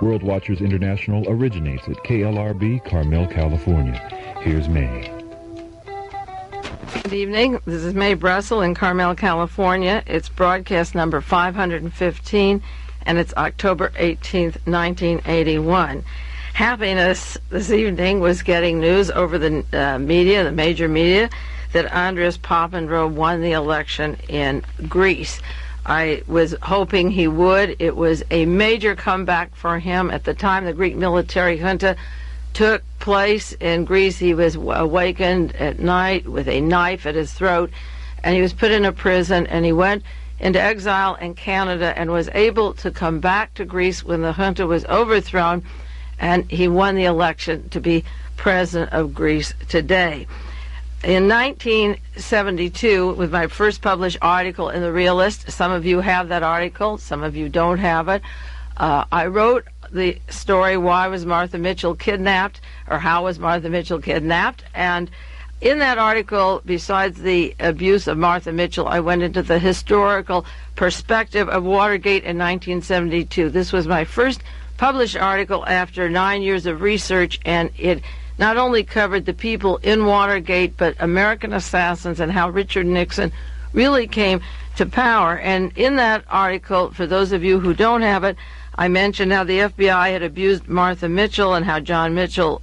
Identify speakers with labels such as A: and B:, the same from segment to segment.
A: World Watchers International originates at KLRB, Carmel, California. Here's Mae.
B: Good evening. This is Mae Brussell in Carmel, California. It's broadcast number 515, and it's October 18th, 1981. Happiness this evening was getting news over the media, the major media, that Andreas Papandreou won the election in Greece. I was hoping he would. It was a major comeback for him. At the time the Greek military junta took place in Greece, he was awakened at night with a knife at his throat, and he was put in a prison, and he went into exile in Canada and was able to come back to Greece when the junta was overthrown, and he won the election to be president of Greece today. In 1972, with my first published article in The Realist, some of you have that article, some of you don't have it, I wrote the story, Why Was Martha Mitchell Kidnapped, or How Was Martha Mitchell Kidnapped? And in that article, besides the abuse of Martha Mitchell, I went into the historical perspective of Watergate in 1972. This was my first published article after 9 years of research, and it not only covered the people in Watergate, but American assassins and how Richard Nixon really came to power. And in that article, for those of you who don't have it, I mentioned how the FBI had abused Martha Mitchell and how John Mitchell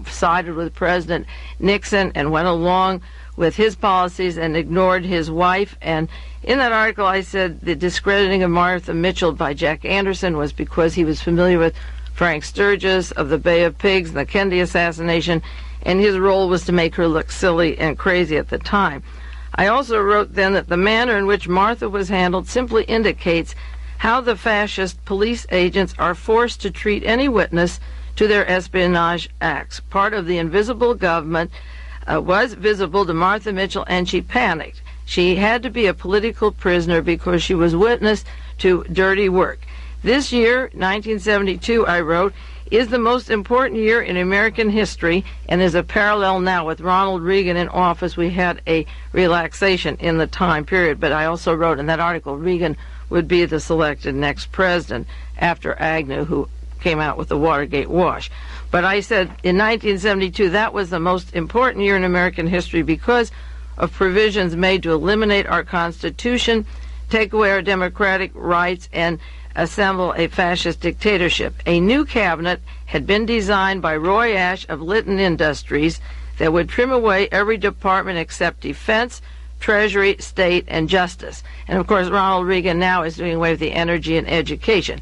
B: sided with President Nixon and went along with his policies and ignored his wife. And in that article, I said the discrediting of Martha Mitchell by Jack Anderson was because he was familiar with Frank Sturgis of the Bay of Pigs and the Kennedy assassination, and his role was to make her look silly and crazy at the time. I also wrote then that the manner in which Martha was handled simply indicates how the fascist police agents are forced to treat any witness to their espionage acts. Part of the invisible government was visible to Martha Mitchell, and she panicked. She had to be a political prisoner because she was witness to dirty work. This year, 1972, I wrote, is the most important year in American history, and there's a parallel now with Ronald Reagan in office. We had a relaxation in the time period, but I also wrote in that article Reagan would be the selected next president after Agnew, who came out with the Watergate wash. But I said in 1972 that was the most important year in American history because of provisions made to eliminate our Constitution, take away our democratic rights, and assemble a fascist dictatorship. A new cabinet had been designed by Roy Ash of Litton Industries that would trim away every department except defense, treasury, state, and justice. And of course, Ronald Reagan now is doing away with the energy and education.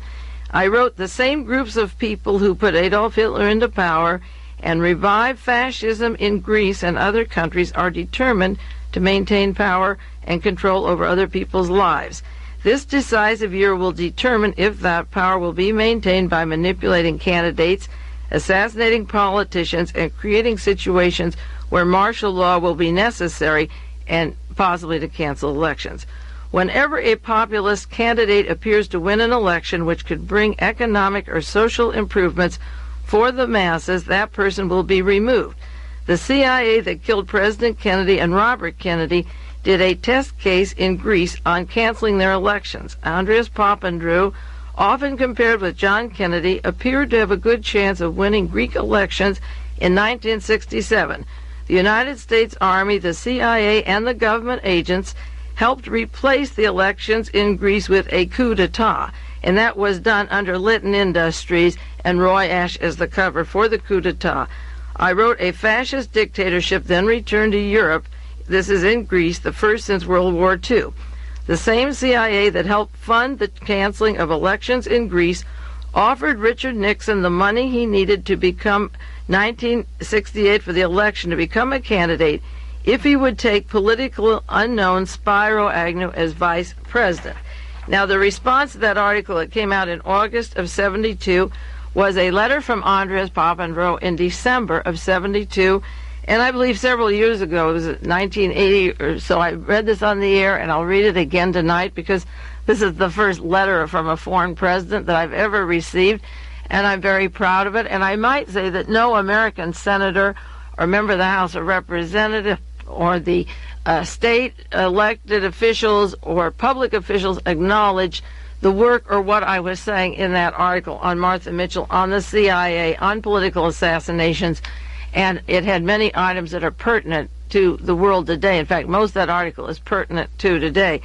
B: I wrote the same groups of people who put Adolf Hitler into power and revived fascism in Greece and other countries are determined to maintain power and control over other people's lives. This decisive year will determine if that power will be maintained by manipulating candidates, assassinating politicians, and creating situations where martial law will be necessary and possibly to cancel elections. Whenever a populist candidate appears to win an election which could bring economic or social improvements for the masses, that person will be removed. The CIA that killed President Kennedy and Robert Kennedy did a test case in Greece on canceling their elections. Andreas Papandreou, often compared with John Kennedy, appeared to have a good chance of winning Greek elections in 1967. The United States Army, the CIA, and the government agents helped replace the elections in Greece with a coup d'etat, and that was done under Litton Industries and Roy Ash as the cover for the coup d'etat. I wrote a fascist dictatorship then returned to Europe. This is in Greece, the first since World War II. The same CIA that helped fund the canceling of elections in Greece offered Richard Nixon the money he needed to become 1968 for the election to become a candidate if he would take political unknown Spiro Agnew as vice president. Now, the response to that article that came out in August of 72 was a letter from Andreas Papandreou in December of 72, and I believe several years ago, it was 1980 or so, I read this on the air, and I'll read it again tonight because this is the first letter from a foreign president that I've ever received, and I'm very proud of it. And I might say that no American senator or member of the House of Representatives or the state elected officials or public officials acknowledge the work or what I was saying in that article on Martha Mitchell, on the CIA, on political assassinations, and it had many items that are pertinent to the world today. In fact, most of that article is pertinent to today.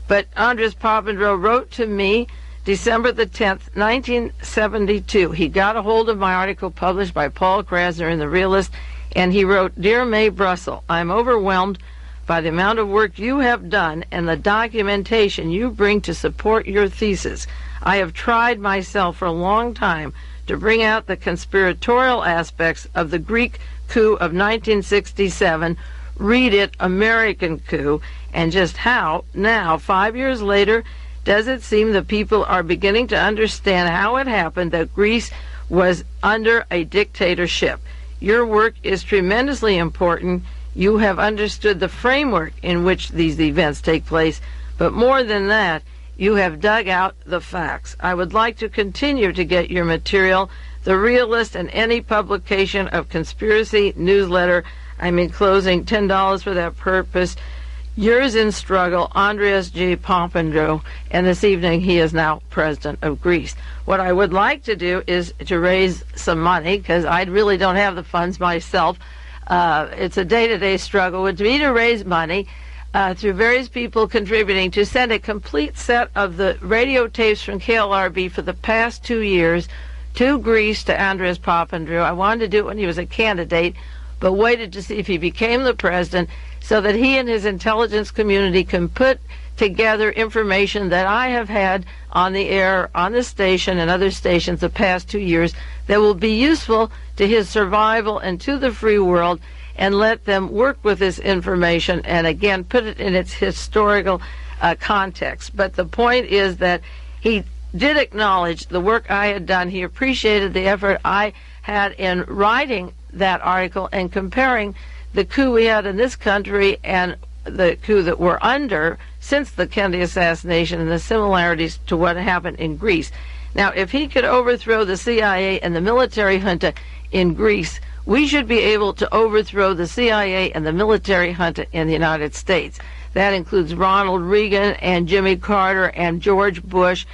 B: But Andres Papandreou wrote to me December the 10th, 1972. He got a hold of my article published by Paul Krasner in The Realist, and he wrote, "Dear Mae Brussell, I'm overwhelmed by the amount of work you have done and the documentation you bring to support your thesis. I have tried myself for a long time to bring out the conspiratorial aspects of the Greek coup of 1967, read it, American coup, and just how, now, 5 years later, does it seem that people are beginning to understand how it happened that Greece was under a dictatorship. Your work is tremendously important. You have understood the framework in which these events take place, but more than that, you have dug out the facts. I would like to continue to get your material, The Realist, and any publication of conspiracy newsletter. I'm enclosing $10 for that purpose. Yours in struggle, Andreas G. Papandreou," and this evening he is now president of Greece. What I would like to do is to raise some money, because I really don't have the funds myself. It's a day-to-day struggle with me to raise money through various people contributing to send a complete set of the radio tapes from KLRB for the past 2 years to Greece to Andreas Papandreou. I wanted to do it when he was a candidate, but waited to see if he became the president so that he and his intelligence community can put together information that I have had on the air, on the station, and other stations the past 2 years that will be useful to his survival and to the free world, and let them work with this information and, again, put it in its historical context. But the point is that he did acknowledge the work I had done. He appreciated the effort I had in writing that article and comparing the coup we had in this country and the coup that we're under since the Kennedy assassination, and the similarities to what happened in Greece. Now, if he could overthrow the CIA and the military junta in Greece, we should be able to overthrow the CIA and the military junta in the United States. That includes Ronald Reagan and Jimmy Carter and George Bush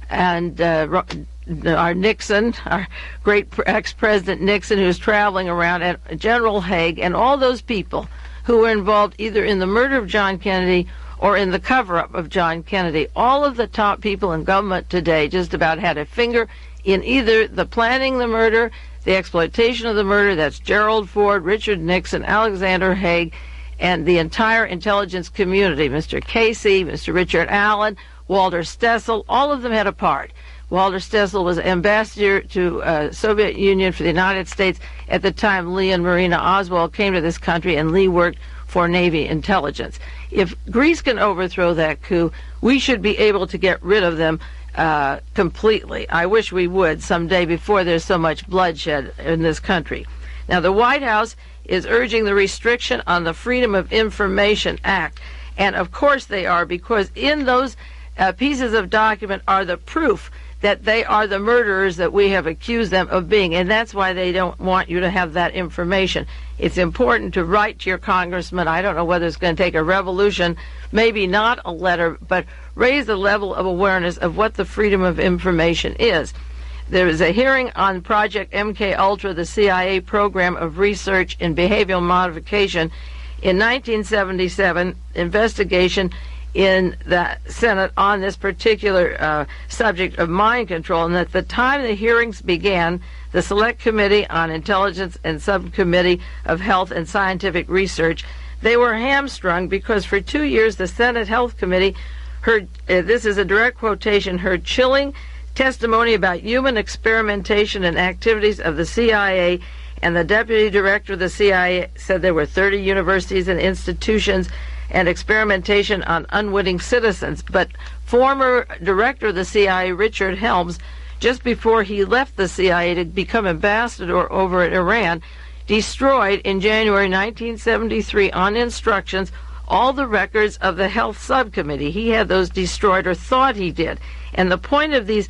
B: and our Nixon, our great ex-president Nixon, who's traveling around, and General Haig, and all those people who were involved either in the murder of John Kennedy or in the cover-up of John Kennedy. All of the top people in government today just about had a finger in either the planning the murder, the exploitation of the murder. That's Gerald Ford, Richard Nixon, Alexander Haig, and the entire intelligence community. Mr. Casey, Mr. Richard Allen, Walter Stessel, all of them had a part. Walter Stessel was ambassador to Soviet Union for the United States at the time Lee and Marina Oswald came to this country, and Lee worked for Navy intelligence. If Greece can overthrow that coup, we should be able to get rid of them completely. I wish we would someday before there's so much bloodshed in this country. Now, the White House is urging the restriction on the Freedom of Information Act, and of course they are, because in those pieces of document are the proof that they are the murderers that we have accused them of being, and that's why they don't want you to have that information. It's important to write to your congressman. I don't know whether it's going to take a revolution, maybe not a letter, but raise the level of awareness of what the freedom of information is. There is a hearing on Project MK-Ultra, the CIA program of research in behavioral modification. In 1977, investigation in the Senate on this particular subject of mind control, and at the time the hearings began, the Select Committee on Intelligence and Subcommittee of Health and Scientific Research, they were hamstrung because for 2 years the Senate Health Committee heard, this is a direct quotation, heard chilling testimony about human experimentation and activities of the CIA, and the deputy director of the CIA said there were 30 universities and institutions and experimentation on unwitting citizens. But former director of the CIA, Richard Helms, just before he left the CIA to become ambassador over at Iran, destroyed in January 1973 on instructions all the records of the Health Subcommittee. He had those destroyed, or thought he did. And the point of these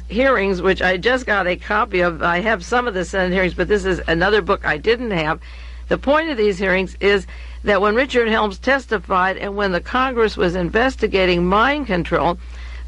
B: hearings, which I just got a copy of, I have some of the Senate hearings, but this is another book I didn't have. The point of these hearings is that when Richard Helms testified and when the Congress was investigating mind control,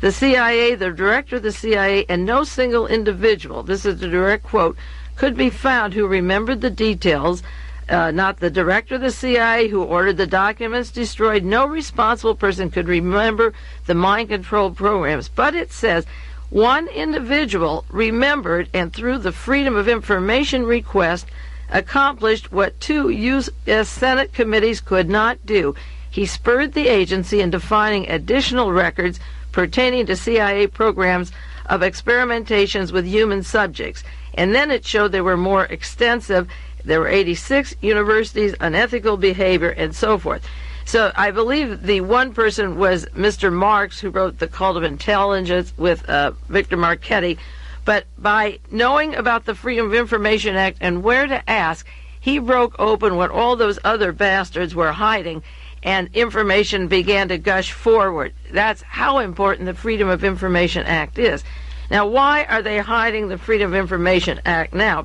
B: The CIA, the director of the CIA, and no single individual, this is the direct quote, could be found who remembered the details. Not the director of the CIA who ordered the documents destroyed. No responsible person could remember the mind control programs. But it says one individual remembered and through the Freedom of Information request accomplished what 2 U.S. Senate committees could not do. He spurred the agency into finding additional records pertaining to CIA programs of experimentations with human subjects. And then it showed they were more extensive. There were 86 universities, unethical behavior, and so forth. So I believe the one person was Mr. Marks, who wrote The Cult of Intelligence with Victor Marchetti. But by knowing about the Freedom of Information Act and where to ask, he broke open what all those other bastards were hiding, and information began to gush forward. That's how important the Freedom of Information Act is. Now, why are they hiding the Freedom of Information Act now?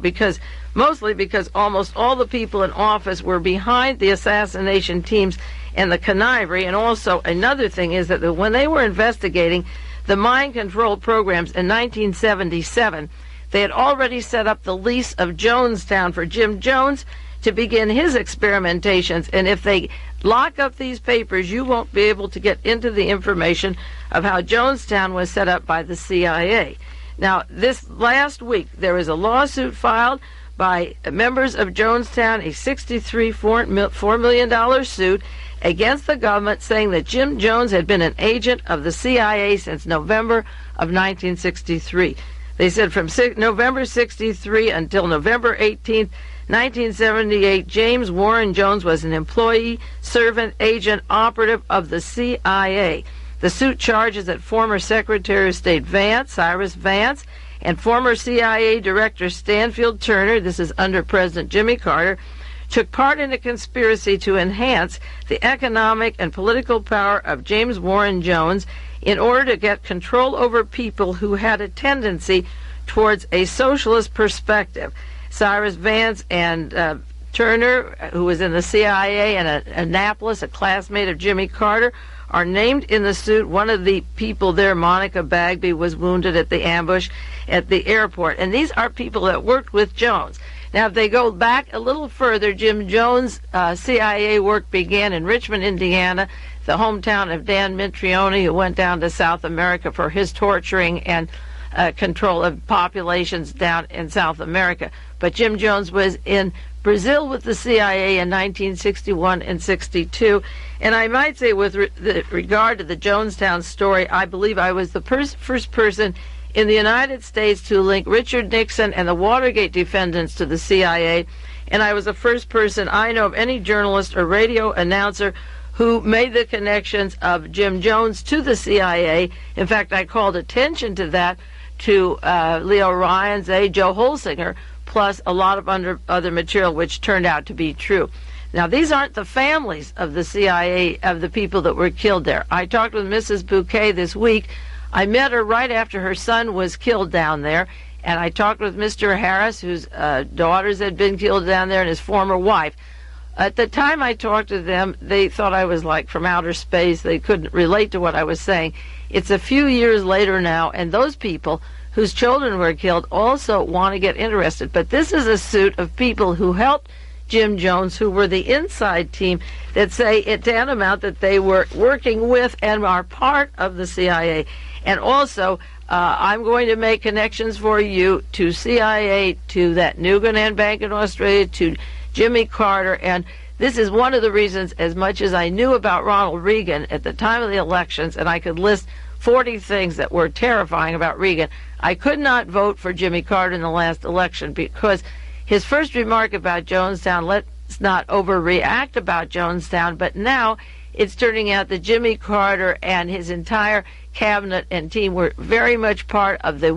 B: Mostly because almost all the people in office were behind the assassination teams and the connivery. And also another thing is that when they were investigating the mind control programs in 1977, they had already set up the lease of Jonestown for Jim Jones to begin his experimentations. And if they lock up these papers, you won't be able to get into the information of how Jonestown was set up by the CIA. Now, this last week, there was a lawsuit filed by members of Jonestown, a $4 million suit against the government, saying that Jim Jones had been an agent of the CIA since November of 1963. They said from November 63 until November 18th, 1978, James Warren Jones was an employee, servant, agent, operative of the CIA. The suit charges that former Secretary of State Vance, Cyrus Vance, and former CIA Director Stanford Turner, this is under President Jimmy Carter, took part in a conspiracy to enhance the economic and political power of James Warren Jones in order to get control over people who had a tendency towards a socialist perspective. Cyrus Vance and Turner, who was in the CIA in Annapolis, a classmate of Jimmy Carter, are named in the suit. One of the people there, Monica Bagby, was wounded at the ambush at the airport. And these are people that worked with Jones. Now, if they go back a little further, Jim Jones' CIA work began in Richmond, Indiana, the hometown of Dan Mintrione, who went down to South America for his torturing and control of populations down in South America. But Jim Jones was in Brazil with the CIA in 1961 and 62. And I might say with regard to the Jonestown story, I believe I was the first person in the United States to link Richard Nixon and the Watergate defendants to the CIA. And I was the first person I know of any journalist or radio announcer who made the connections of Jim Jones to the CIA. In fact, I called attention to that to Leo Ryan's Joe Holsinger, plus a lot of other material which turned out to be true. Now, these aren't the families of the CIA, of the people that were killed there. I talked with Mrs. Bouquet this week. I met her right after her son was killed down there, and I talked with Mr. Harris, whose daughters had been killed down there, and his former wife. At the time I talked to them, they thought I was like from outer space. They couldn't relate to what I was saying. It's a few years later now, and those people whose children were killed also want to get interested. But this is a suit of people who helped Jim Jones, who were the inside team, that say it's tantamount that they were working with and are part of the CIA. And also, I'm going to make connections for you to CIA, to that Nuganan Bank in Australia, to Jimmy Carter. And this is one of the reasons, as much as I knew about Ronald Reagan at the time of the elections, and I could list 40 things that were terrifying about Reagan, I could not vote for Jimmy Carter in the last election because his first remark about Jonestown, let's not overreact about Jonestown, but now it's turning out that Jimmy Carter and his entire cabinet and team were very much part of the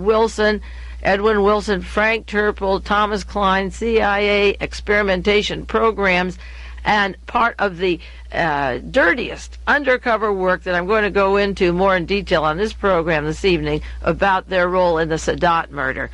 B: Edwin Wilson, Frank Terpil, Thomas Cline, CIA experimentation programs, and part of the dirtiest undercover work that I'm going to go into more in detail on this program this evening about their role in the SADAT murder.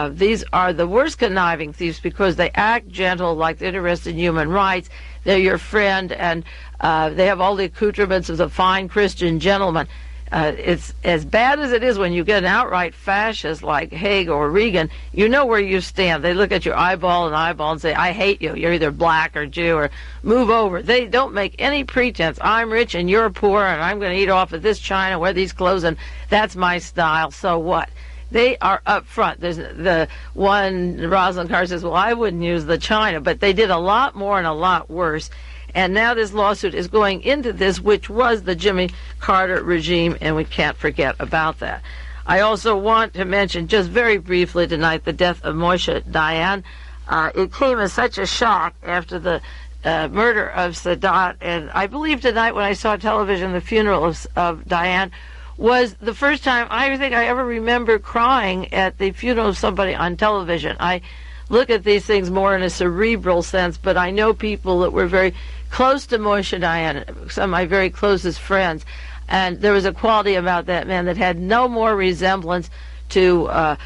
B: These are the worst conniving thieves because they act gentle, like they're interested in human rights. They're your friend, and they have all the accoutrements of the fine Christian gentleman. It's as bad as it is when you get an outright fascist like Haig or Reagan. You know where you stand. They look at your eyeball and say, I hate you. You're either black or Jew, or move over. They don't make any pretense. I'm rich and you're poor, and I'm going to eat off of this china, wear these clothes, and that's my style. So what? They are up front. There's the one, Rosalind Carr says, well, I wouldn't use the china, but they did a lot more and a lot worse. And now this lawsuit is going into this, which was the Jimmy Carter regime, and we can't forget about that. I also want to mention just very briefly tonight the death of Moshe Dayan. It came as such a shock after the murder of Sadat, and I believe tonight when I saw television, the funeral of Dayan was the first time I think I ever remember crying at the funeral of somebody on television. I look at these things more in a cerebral sense, but I know people that were very close to Moshe Dayan, some of my very closest friends, and there was a quality about that man that had no more resemblance to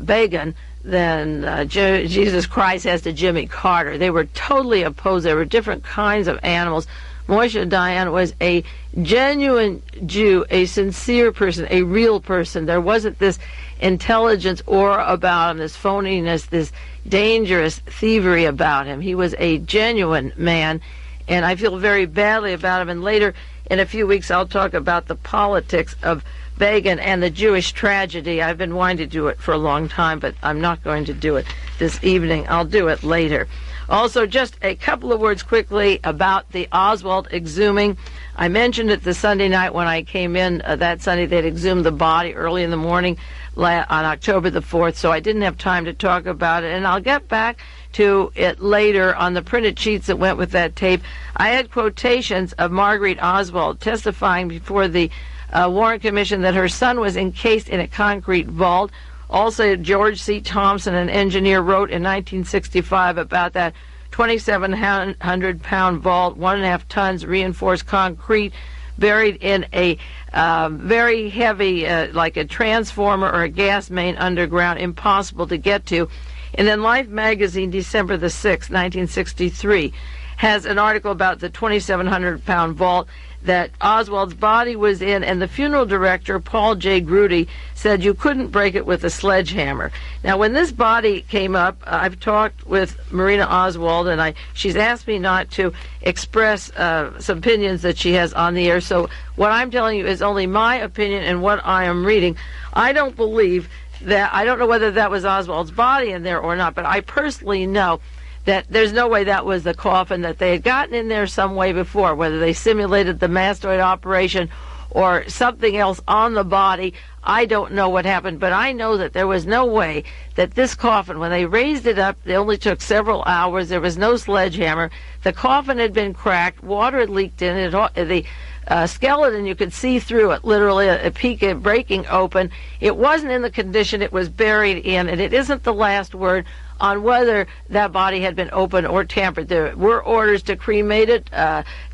B: Begin than Jesus Christ has to Jimmy Carter. They were totally opposed. They were different kinds of animals. Moshe Dayan was a genuine Jew, a sincere person, a real person. There wasn't this intelligence aura about him, this phoniness, this dangerous thievery about him. He was a genuine man, and I feel very badly about him. And later, in a few weeks, I'll talk about the politics of Begin and the Jewish tragedy. I've been wanting to do it for a long time, but I'm not going to do it this evening. I'll do it later. Also, just a couple of words quickly about the Oswald exhuming. I mentioned it the Sunday night when I came in. That Sunday, they'd exhumed the body early in the morning on October the 4th, so I didn't have time to talk about it. And I'll get back to it later on the printed sheets that went with that tape. I had quotations of Marguerite Oswald testifying before the Warren Commission that her son was encased in a concrete vault. Also, George C. Thompson, an engineer, wrote in 1965 about that 2,700-pound vault, 1.5 tons reinforced concrete, buried in a very heavy, like a transformer or a gas main underground, impossible to get to. And then Life magazine, December the 6th, 1963, has an article about the 2,700-pound vault that Oswald's body was in, and the funeral director, Paul J. Grudy, said you couldn't break it with a sledgehammer. Now, when this body came up, I've talked with Marina Oswald, and she's asked me not to express some opinions that she has on the air, so what I'm telling you is only my opinion and what I am reading. I don't believe that, I don't know whether that was Oswald's body in there or not, but I personally know that there's no way that was the coffin, that they had gotten in there some way before, whether they simulated the mastoid operation or something else on the body. I don't know what happened, but I know that there was no way that this coffin, when they raised it up, it only took several hours. There was no sledgehammer. The coffin had been cracked. Water had leaked in it. The skeleton, you could see through it, literally a peak breaking open. It wasn't in the condition it was buried in, and it isn't the last word on whether that body had been opened or tampered. There were orders to cremate it.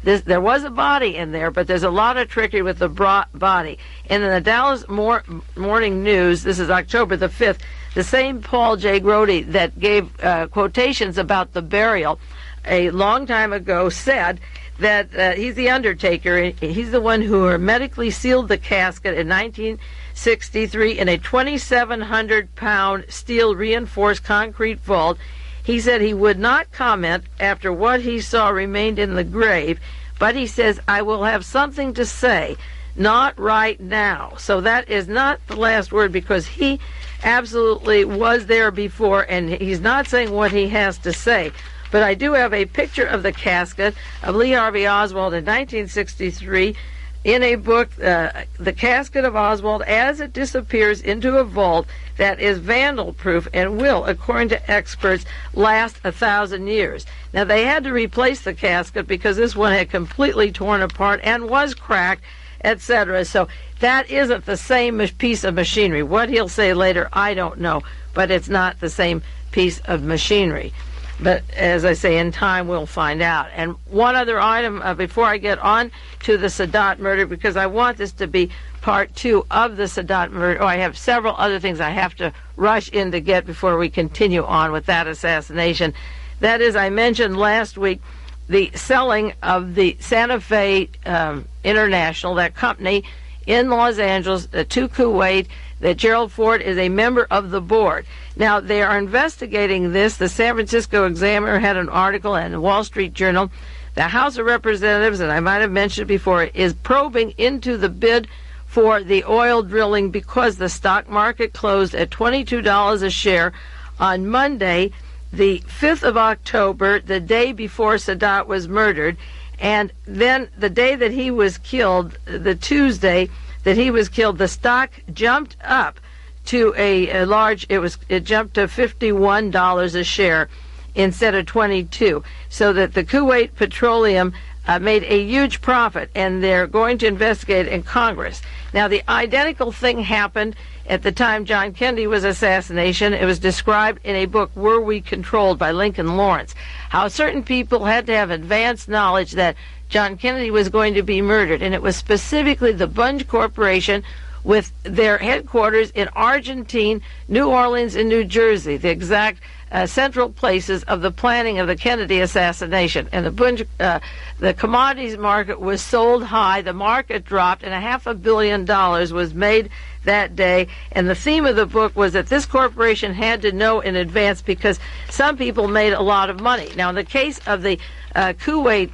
B: There was a body in there, but there's a lot of trickery with the body. And in the Dallas Morning News, this is October the 5th, the same Paul J. Grody that gave quotations about the burial a long time ago said that he's the undertaker. He's the one who hermetically sealed the casket in 1963 in a 2,700-pound steel reinforced concrete vault. He said he would not comment after what he saw remained in the grave, but he says, I will have something to say, not right now. So that is not the last word, because he absolutely was there before, and he's not saying what he has to say. But I do have a picture of the casket of Lee Harvey Oswald in 1963 in a book, The Casket of Oswald as it disappears into a vault that is vandal-proof and will, according to experts, last 1,000 years. Now, they had to replace the casket because this one had completely torn apart and was cracked, etc. So that isn't the same piece of machinery. What he'll say later, I don't know, but it's not the same piece of machinery. But as I say, in time we'll find out. And one other item before I get on to the Sadat murder, because I want this to be part 2 of the Sadat murder. I have several other things I have to rush in to get before we continue on with that assassination. That is, I mentioned last week the selling of the Santa Fe International, that company in Los Angeles to Kuwait, that Gerald Ford is a member of the board. Now, they are investigating this. The San Francisco Examiner had an article, and the Wall Street Journal. The House of Representatives, and I might have mentioned it before, is probing into the bid for the oil drilling because the stock market closed at $22 a share on Monday, the 5th of October, the day before Sadat was murdered. And then the day that he was killed, the Tuesday that he was killed, the stock jumped up to it jumped to $51 a share instead of 22, so that the Kuwait Petroleum made a huge profit, and they're going to investigate in Congress. Now, the identical thing happened at the time John Kennedy was assassinated. It was described in a book, Were We Controlled, by Lincoln Lawrence, how certain people had to have advanced knowledge that John Kennedy was going to be murdered, and it was specifically the Bunge Corporation with their headquarters in Argentina, New Orleans, and New Jersey, the exact central places of the planning of the Kennedy assassination. And the commodities market was sold high, the market dropped, and $500 million was made that day. And the theme of the book was that this corporation had to know in advance because some people made a lot of money. Now, in the case of the Kuwait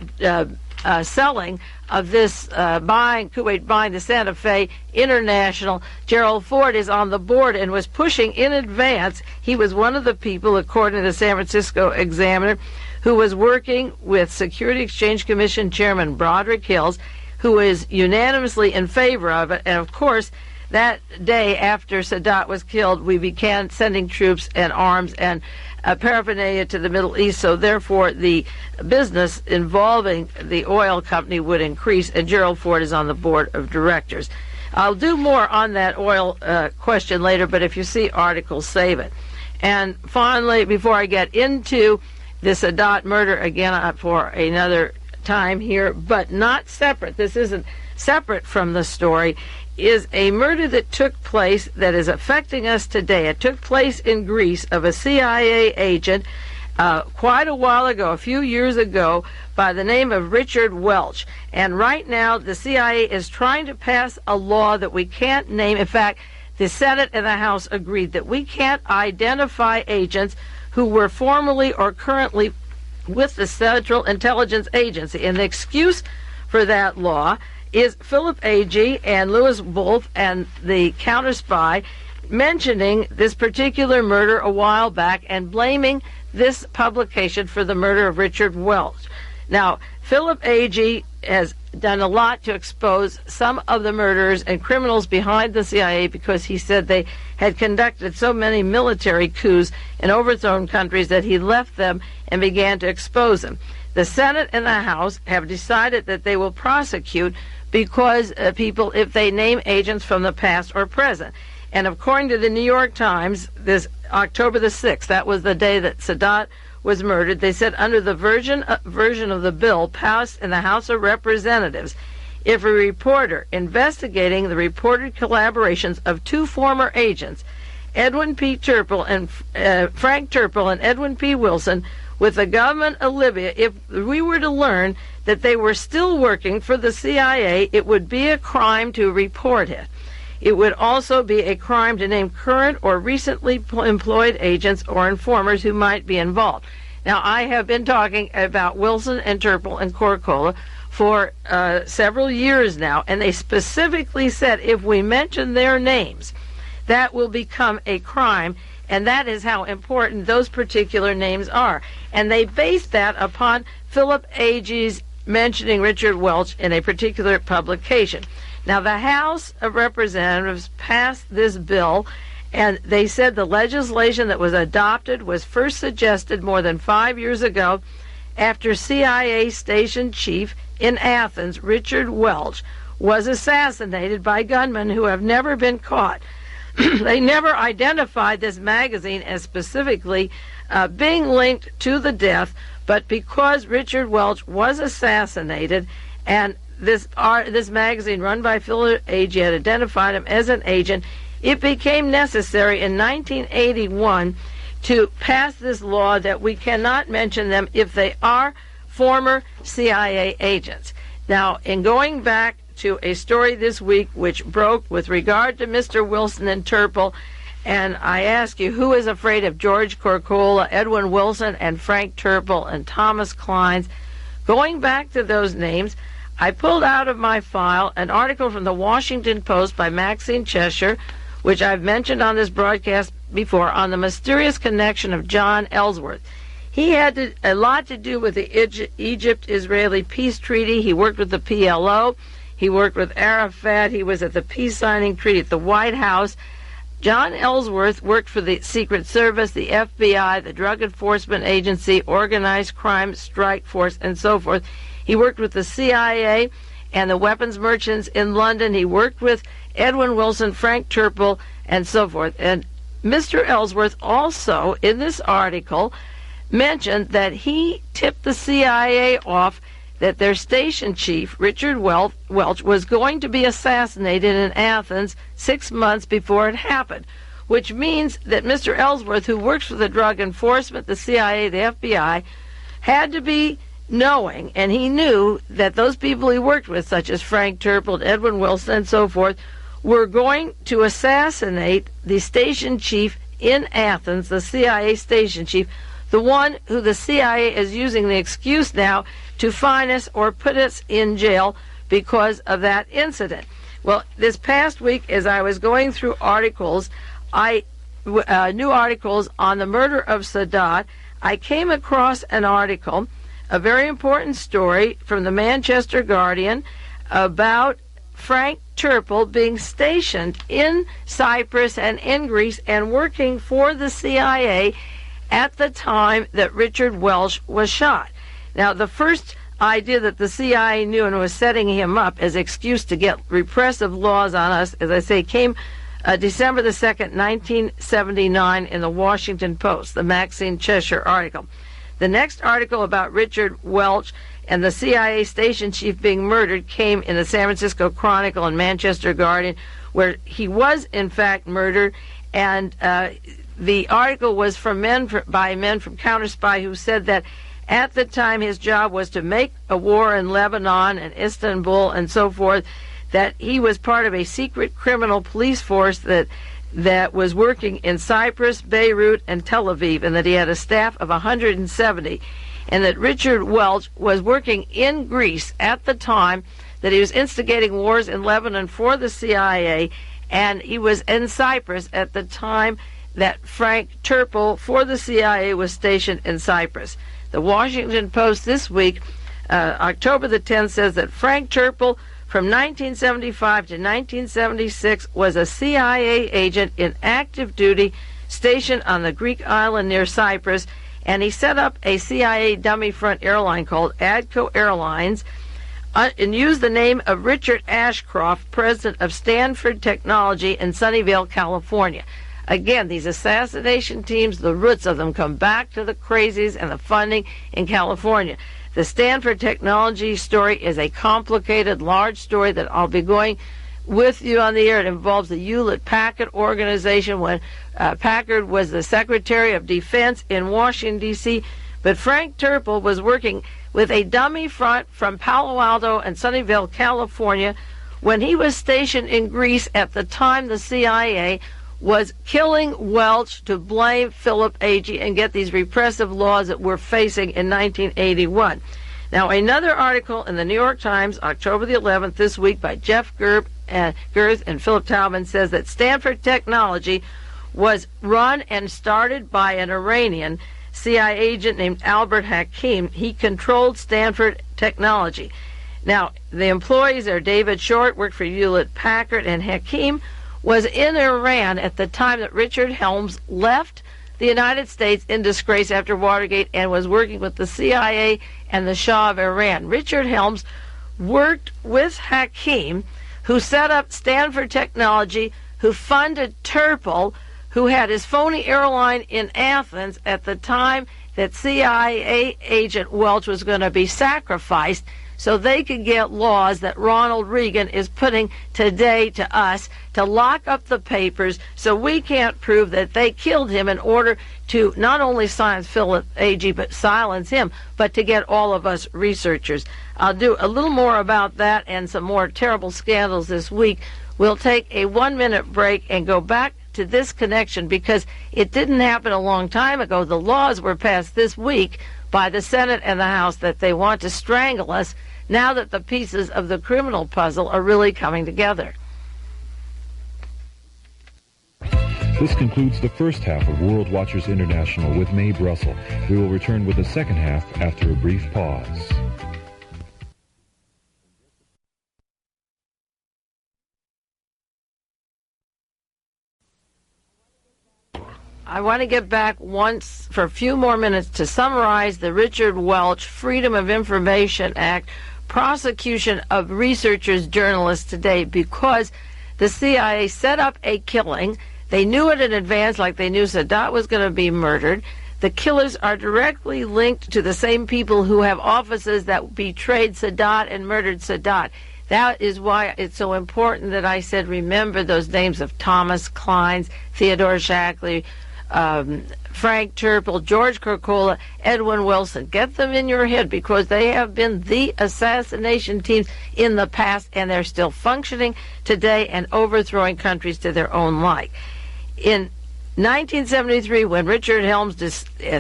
B: selling of this Kuwait buying the Santa Fe International, Gerald Ford is on the board and was pushing in advance. He was one of the people, according to the San Francisco Examiner, who was working with Security Exchange Commission Chairman Broderick Hills, who is unanimously in favor of it. And of course, that day after Sadat was killed, we began sending troops and arms and paraphernalia to the Middle East, so therefore the business involving the oil company would increase, and Gerald Ford is on the board of directors. I'll do more on that oil question later, but if you see articles, save it. And finally, before I get into the Sadat murder again for another time here, but not separate, this isn't separate from the story, is a murder that took place that is affecting us today. It took place in Greece of a CIA agent quite a while ago, a few years ago, by the name of Richard Welch. And right now, the CIA is trying to pass a law that we can't name. In fact, the Senate and the House agreed that we can't identify agents who were formerly or currently with the Central Intelligence Agency. And the excuse for that law is Philip Agee and Louis Wolff and the counter-spy mentioning this particular murder a while back and blaming this publication for the murder of Richard Welch. Now, Philip Agee has done a lot to expose some of the murderers and criminals behind the CIA because he said they had conducted so many military coups in overthrown countries that he left them and began to expose them. The Senate and the House have decided that they will prosecute because people, if they name agents from the past or present. And according to the New York Times, this October the 6th, that was the day that Sadat was murdered, they said under the version of the bill passed in the House of Representatives, if a reporter investigating the reported collaborations of two former agents, Frank Terpil and Edwin P. Wilson, with the government of Libya, if we were to learn that they were still working for the CIA, it would be a crime to report it. It would also be a crime to name current or recently employed agents or informers who might be involved. Now, I have been talking about Wilson and Terpil and Corcola for several years now, and they specifically said if we mention their names, that will become a crime, and that is how important those particular names are. And they based that upon Philip Agee's mentioning Richard Welch in a particular publication. Now, the House of Representatives passed this bill, and they said the legislation that was adopted was first suggested more than 5 years ago after CIA station chief in Athens, Richard Welch, was assassinated by gunmen who have never been caught. They never identified this magazine as specifically being linked to the death, but because Richard Welch was assassinated and this magazine run by Philip Agee had identified him as an agent, it became necessary in 1981 to pass this law that we cannot mention them if they are former CIA agents. Now, in going back to a story this week which broke with regard to Mr. Wilson and Terpil. And I ask you, who is afraid of George Corcola, Edwin Wilson, and Frank Terpil, and Thomas Cline? Going back to those names, I pulled out of my file an article from the Washington Post by Maxine Cheshire, which I've mentioned on this broadcast before, on the mysterious connection of John Ellsworth. He had a lot to do with the Egypt-Israeli peace treaty. He worked with the PLO. He worked with Arafat. He was at the peace signing treaty at the White House. John Ellsworth worked for the Secret Service, the FBI, the Drug Enforcement Agency, Organized Crime Strike Force, and so forth. He worked with the CIA and the weapons merchants in London. He worked with Edwin Wilson, Frank Terpil, and so forth. And Mr. Ellsworth also, in this article, mentioned that he tipped the CIA off that their station chief, Richard Welch, was going to be assassinated in Athens 6 months before it happened, which means that Mr. Ellsworth, who works for the Drug Enforcement, the CIA, the FBI, had to be knowing, and he knew that those people he worked with, such as Frank Terpil, Edwin Wilson, and so forth, were going to assassinate the station chief in Athens, the CIA station chief, the one who the CIA is using the excuse now to fine us or put us in jail because of that incident. Well, this past week, as I was going through articles, new articles on the murder of Sadat, I came across an article, a very important story from the Manchester Guardian about Frank Terpil being stationed in Cyprus and in Greece and working for the CIA at the time that Richard Welch was shot. Now, the first idea that the CIA knew and was setting him up as excuse to get repressive laws on us, as I say, came December the 2nd, 1979 in the Washington Post, the Maxine Cheshire article. The next article about Richard Welch and the CIA station chief being murdered came in the San Francisco Chronicle and Manchester Guardian, where he was, in fact, murdered, and the article was by men from Counterspy who said that at the time his job was to make a war in Lebanon and Istanbul and so forth, that he was part of a secret criminal police force that was working in Cyprus, Beirut, and Tel Aviv, and that he had a staff of 170, and that Richard Welch was working in Greece at the time that he was instigating wars in Lebanon for the CIA, and he was in Cyprus at the time that Frank Terpil for the CIA was stationed in Cyprus. The Washington Post this week, October the 10th, says that Frank Terpil from 1975 to 1976 was a CIA agent in active duty stationed on the Greek island near Cyprus, and he set up a CIA dummy front airline called Adco Airlines and used the name of Richard Ashcroft, president of Stanford Technology in Sunnyvale, California. Again, these assassination teams, the roots of them come back to the crazies and the funding in California. The Stanford Technology story is a complicated, large story that I'll be going with you on the air. It involves the Hewlett-Packard organization when Packard was the Secretary of Defense in Washington, D.C., but Frank Terpil was working with a dummy front from Palo Alto and Sunnyvale, California, when he was stationed in Greece at the time the CIA was killing Welch to blame Philip Agee and get these repressive laws that we're facing in 1981. Now, another article in the New York Times, October the 11th, this week, by Jeff Girth and Philip Taubman, says that Stanford Technology was run and started by an Iranian CIA agent named Albert Hakim. He controlled Stanford Technology. Now, the employees are David Short, worked for Hewlett-Packard, and Hakim was in Iran at the time that Richard Helms left the United States in disgrace after Watergate and was working with the CIA and the Shah of Iran. Richard Helms worked with Hakim, who set up Stanford Technology, who funded Terpil, who had his phony airline in Athens at the time that CIA agent Welch was going to be sacrificed so they could get laws that Ronald Reagan is putting today to us to lock up the papers so we can't prove that they killed him in order to not only silence Philip Agee, but silence him, but to get all of us researchers. I'll do a little more about that and some more terrible scandals this week. We'll take a 1-minute break and go back to this connection because it didn't happen a long time ago. The laws were passed this week by the Senate and the House that they want to strangle us now that the pieces of the criminal puzzle are really coming together.
A: This concludes the first half of World Watchers International with Mae Brussell. We will return with the second half after a brief pause.
B: I want to get back once for a few more minutes to summarize the Richard Welch Freedom of Information Act prosecution of researchers, journalists today, because the CIA set up a killing. They knew it in advance, like they knew Sadat was going to be murdered. The killers are directly linked to the same people who have offices that betrayed Sadat and murdered Sadat. That is why it's so important that I said remember those names of Thomas Cline, Theodore Shackley, Frank Terpil, George Kercola, Edwin Wilson. Get them in your head because they have been the assassination teams in the past and they're still functioning today and overthrowing countries to their own like. In 1973, when Richard Helms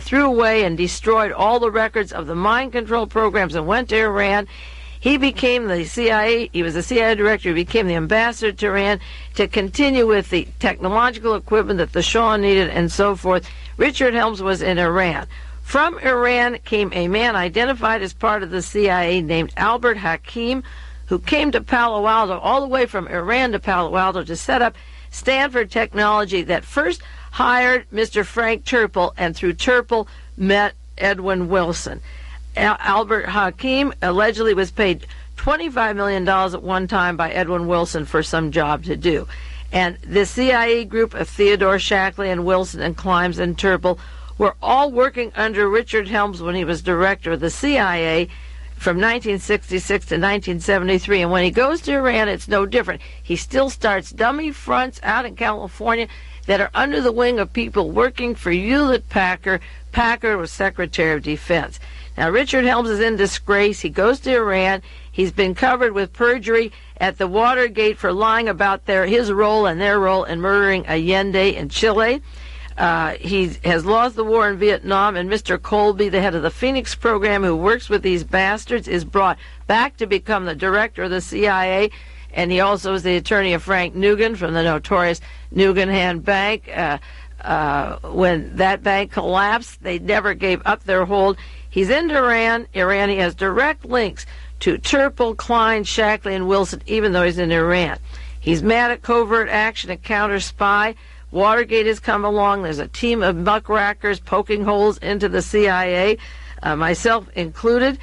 B: threw away and destroyed all the records of the mind control programs and went to Iran, he became the CIA, he was the CIA director, he became the ambassador to Iran to continue with the technological equipment that the Shah needed and so forth. Richard Helms was in Iran. From Iran came a man identified as part of the CIA named Albert Hakim, who came to Palo Alto, all the way from Iran to Palo Alto, to set up Stanford technology that first hired Mr. Frank Terpil, and through Terpil met Edwin Wilson. Albert Hakim allegedly was paid $25 million at one time by Edwin Wilson for some job to do. And the CIA group of Theodore Shackley and Wilson and Cline and Terpil were all working under Richard Helms when he was director of the CIA from 1966 to 1973. And when he goes to Iran, it's no different. He still starts dummy fronts out in California that are under the wing of people working for Hewlett Packard. Packard was Secretary of Defense. Now, Richard Helms is in disgrace. He goes to Iran. He's been covered with perjury at the Watergate for lying about his role and their role in murdering Allende in Chile. He has lost the war in Vietnam, and Mr. Colby, the head of the Phoenix program who works with these bastards, is brought back to become the director of the CIA, and he also is the attorney of Frank Nugent from the notorious Nugan Bank. When that bank collapsed, they never gave up their hold. He's in Iran. He has direct links to Terpil, Cline, Shackley, and Wilson, even though he's in Iran. He's mad at covert action and counter-spy. Watergate has come along. There's a team of muckrackers poking holes into the CIA, myself included.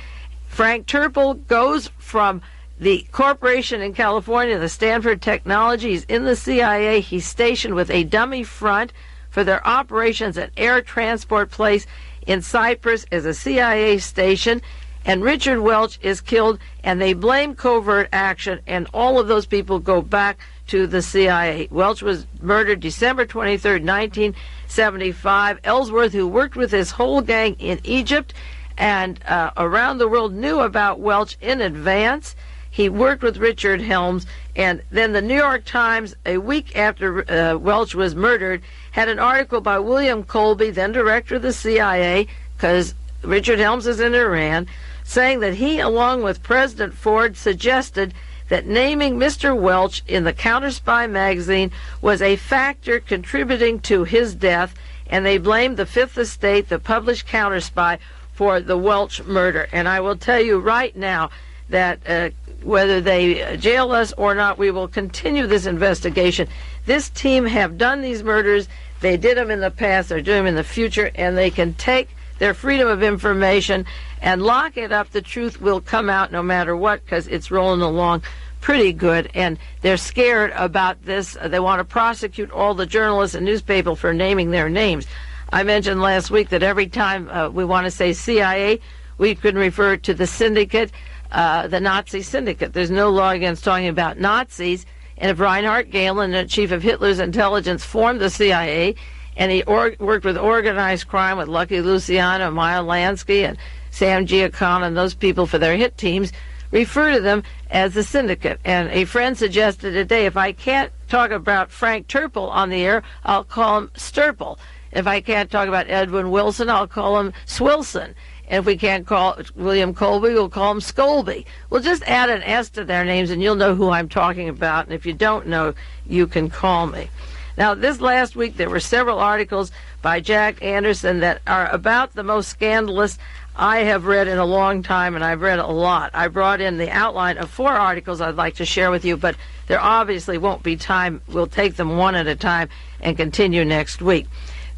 B: Frank Terpil goes from the corporation in California, the Stanford Technology. He's in the CIA. He's stationed with a dummy front for their operations at Air Transport Place in Cyprus as a CIA station, and Richard Welch is killed, and they blame covert action, and all of those people go back to the CIA. Welch was murdered December 23rd, 1975. Ellsworth, who worked with his whole gang in Egypt and around the world, knew about Welch in advance. He worked with Richard Helms, and then the New York Times, a week after Welch was murdered, had an article by William Colby, then director of the CIA, because Richard Helms is in Iran, saying that he, along with President Ford, suggested that naming Mr. Welch in the Counter-Spy magazine was a factor contributing to his death, and they blamed the Fifth Estate, the published Counter-Spy, for the Welch murder. And I will tell you right now that whether they jail us or not, we will continue this investigation. This team have done these murders. They did them in the past. They're doing them in the future, and they can take their freedom of information and lock it up. The truth will come out no matter what, because it's rolling along pretty good, and they're scared about this. They want to prosecute all the journalists and newspapers for naming their names. I mentioned last week that every time we want to say CIA, we can refer to the syndicate, the Nazi syndicate. There's no law against talking about Nazis. And if Reinhard Gehlen, the chief of Hitler's intelligence, formed the CIA, and he worked with organized crime with Lucky Luciano, Meyer Lansky, and Sam Giancana, and those people for their hit teams, refer to them as the syndicate. And a friend suggested today, if I can't talk about Frank Terpil on the air, I'll call him Sterpil. If I can't talk about Edwin Wilson, I'll call him Swilson. And if we can't call William Colby, we'll call him Scolby. We'll just add an S to their names, and you'll know who I'm talking about. And if you don't know, you can call me. Now, this last week, there were several articles by Jack Anderson that are about the most scandalous I have read in a long time, and I've read a lot. I brought in the outline of 4 articles I'd like to share with you, but there obviously won't be time. We'll take them one at a time and continue next week.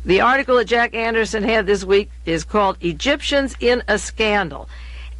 B: The article that Jack Anderson had this week is called Egyptians in a Scandal.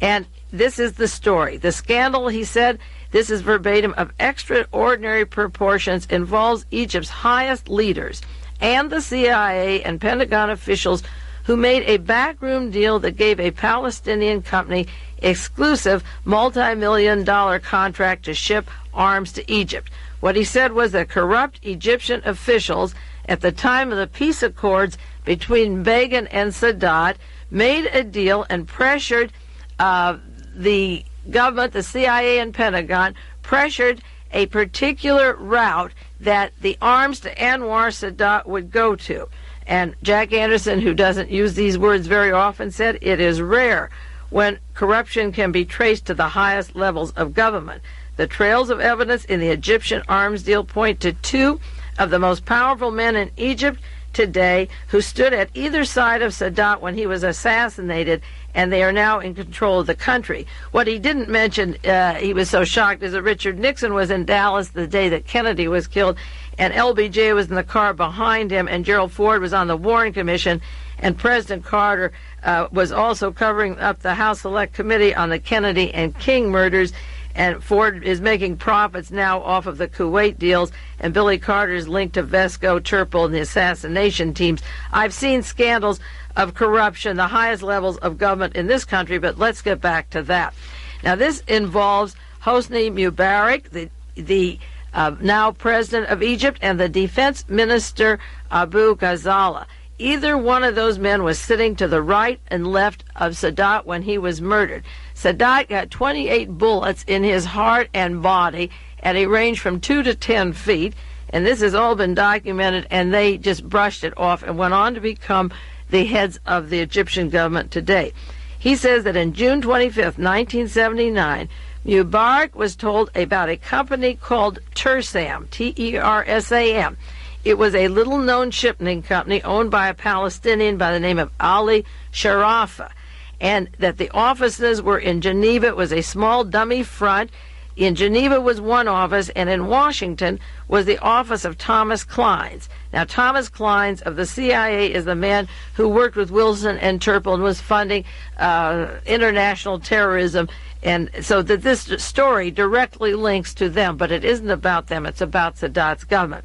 B: And this is the story. The scandal, he said, this is verbatim, of extraordinary proportions, involves Egypt's highest leaders and the CIA and Pentagon officials who made a backroom deal that gave a Palestinian company exclusive multi-million-dollar contract to ship arms to Egypt. What he said was that corrupt Egyptian officials at the time of the peace accords between Begin and Sadat made a deal and pressured the government, the CIA and Pentagon, pressured a particular route that the arms to Anwar Sadat would go to. And Jack Anderson, who doesn't use these words very often, said it is rare when corruption can be traced to the highest levels of government. The trails of evidence in the Egyptian arms deal point to 2 of the most powerful men in Egypt today who stood at either side of Sadat when he was assassinated, and they are now in control of the country. What he didn't mention, he was so shocked, is that Richard Nixon was in Dallas the day that Kennedy was killed, and LBJ was in the car behind him, and Gerald Ford was on the Warren Commission, and President Carter was also covering up the House Select Committee on the Kennedy and King murders. And Ford is making profits now off of the Kuwait deals, and Billy Carter's linked to Vesco, Terpil, and the assassination teams. I've seen scandals of corruption, the highest levels of government in this country, but let's get back to that. Now, this involves Hosni Mubarak, the now president of Egypt, and the defense minister Abu Ghazala. Either one of those men was sitting to the right and left of Sadat when he was murdered. Sadat got 28 bullets in his heart and body at a range from 2 to 10 feet, and this has all been documented, and they just brushed it off and went on to become the heads of the Egyptian government today. He says that in June 25th, 1979, Mubarak was told about a company called TERSAM, T-E-R-S-A-M. It was a little-known shipping company owned by a Palestinian by the name of Ali Sharafa, and that the offices were in Geneva. It was a small dummy front. In Geneva was one office, and in Washington was the office of Thomas Clines. Now, Thomas Clines of the CIA is the man who worked with Wilson and Terpil and was funding international terrorism, and so that this story directly links to them, but it isn't about them. It's about Sadat's government.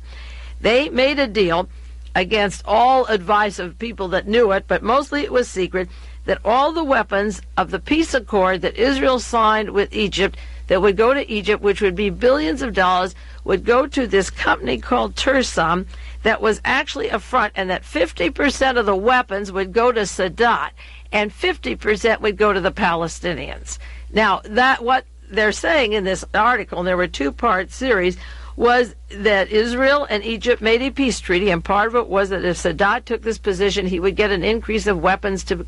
B: They made a deal against all advice of people that knew it, but mostly it was secret, that all the weapons of the peace accord that Israel signed with Egypt that would go to Egypt, which would be billions of dollars, would go to this company called TERSAM that was actually a front, and that 50% of the weapons would go to Sadat and 50% would go to the Palestinians. Now, that what they're saying in this article, and there were a 2-part series, was that Israel and Egypt made a peace treaty, and part of it was that if Sadat took this position, he would get an increase of weapons to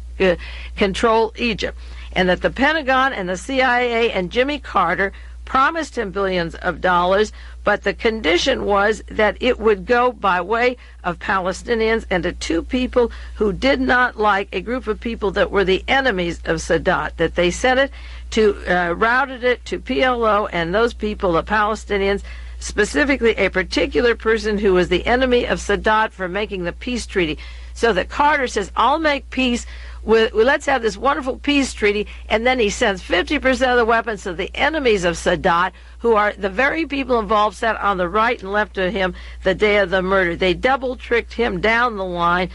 B: control Egypt, and that the Pentagon and the CIA and Jimmy Carter promised him billions of dollars, but the condition was that it would go by way of Palestinians and to 2 people who did not like a group of people that were the enemies of Sadat, that they sent it to, routed it to PLO, and those people, the Palestinians, specifically a particular person who was the enemy of Sadat for making the peace treaty. So that Carter says, I'll make peace let's have this wonderful peace treaty, and then he sends 50% of the weapons to the enemies of Sadat, who are the very people involved sat on the right and left of him the day of the murder. They double-tricked him down the line,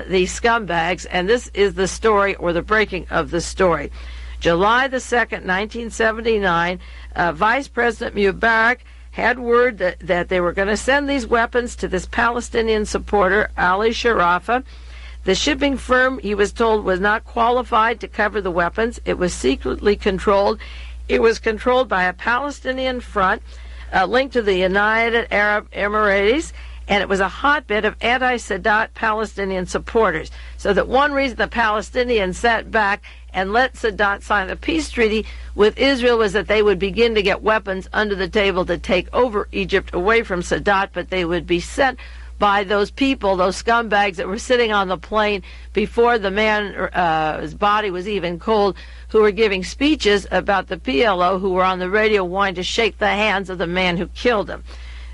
B: these scumbags, and this is the story, or the breaking of the story. July the 2nd, 1979, Vice President Mubarak had word that they were going to send these weapons to this Palestinian supporter, Ali Sharafa. The shipping firm, he was told, was not qualified to cover the weapons. It was secretly controlled. It was controlled by a Palestinian front linked to the United Arab Emirates, and it was a hotbed of anti-Sadat Palestinian supporters. So that one reason the Palestinians sat back and let Sadat sign a peace treaty with Israel was that they would begin to get weapons under the table to take over Egypt away from Sadat, but they would be sent by those people, those scumbags that were sitting on the plane before the man's body was even cold, who were giving speeches about the PLO, who were on the radio wanting to shake the hands of the man who killed him.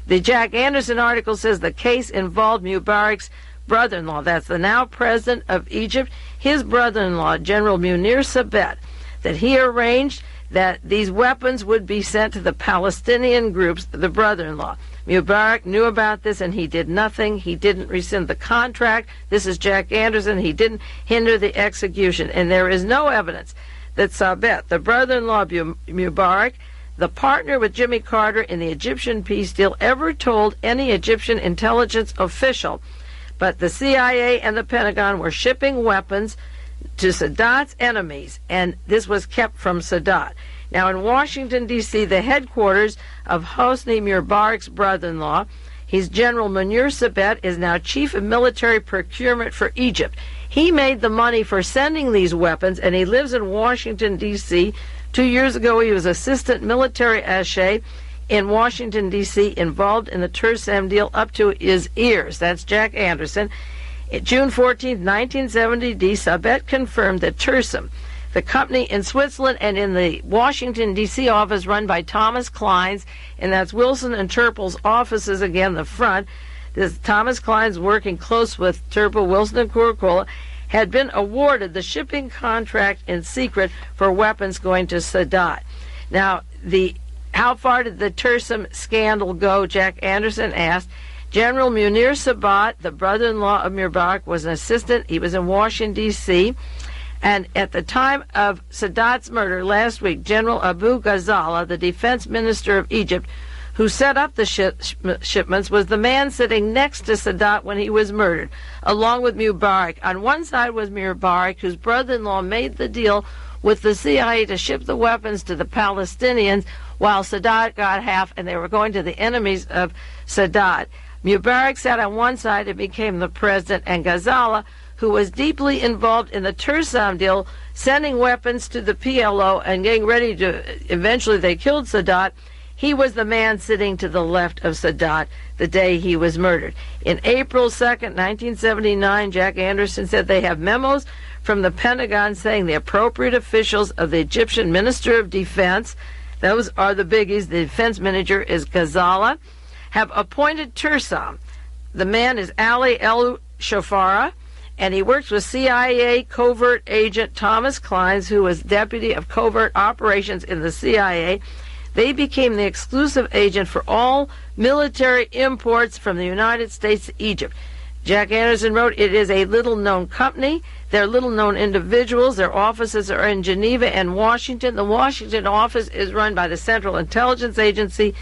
B: The Jack Anderson article says the case involved Mubarak's brother-in-law, that's the now president of Egypt, his brother-in-law, General Munir Sabet, that he arranged that these weapons would be sent to the Palestinian groups, the brother-in-law. Mubarak knew about this and he did nothing. He didn't rescind the contract. This is Jack Anderson. He didn't hinder the execution. And there is no evidence that Sabet, the brother-in-law of Mubarak, the partner with Jimmy Carter in the Egyptian peace deal, ever told any Egyptian intelligence official. But the CIA and the Pentagon were shipping weapons to Sadat's enemies, and this was kept from Sadat. Now, in Washington, D.C., the headquarters of Hosni Mubarak's brother-in-law, his General Munir Sabet, is now chief of military procurement for Egypt. He made the money for sending these weapons, and he lives in Washington, D.C. 2 years ago, he was assistant military attaché in Washington, D.C., involved in the TERSAM deal up to his ears. That's Jack Anderson. June 14, 1970, Sabet confirmed that TERSAM, the company in Switzerland and in the Washington, D.C. office run by Thomas Cline's, and that's Wilson and Terpil's offices, again, the front. This Thomas Cline's working close with Terpil, Wilson, and Coca-Cola, had been awarded the shipping contract in secret for weapons going to Sadat. Now, how far did the TERSAM scandal go, Jack Anderson asked. General Munir Sabet, the brother-in-law of Mubarak, was an assistant. He was in Washington, D.C., and at the time of Sadat's murder last week, General Abu Ghazala, the defense minister of Egypt, who set up the shipments, was the man sitting next to Sadat when he was murdered, along with Mubarak. On one side was Mubarak, whose brother-in-law made the deal with the CIA to ship the weapons to the Palestinians, while Sadat got half, and they were going to the enemies of Sadat. Mubarak sat on one side and became the president, and Ghazala, who was deeply involved in the TERSAM deal, sending weapons to the PLO and getting ready to, eventually they killed Sadat, he was the man sitting to the left of Sadat the day he was murdered. In April 2nd, 1979, Jack Anderson said they have memos from the Pentagon saying the appropriate officials of the Egyptian Minister of Defense, those are the biggies, the defense manager is Ghazala, have appointed TERSAM. The man is Ali El-Shafara, and he works with CIA covert agent Thomas Cline, who was deputy of covert operations in the CIA. They became the exclusive agent for all military imports from the United States to Egypt. Jack Anderson wrote, it is a little-known company. They're little-known individuals. Their offices are in Geneva and Washington. The Washington office is run by the Central Intelligence Agency.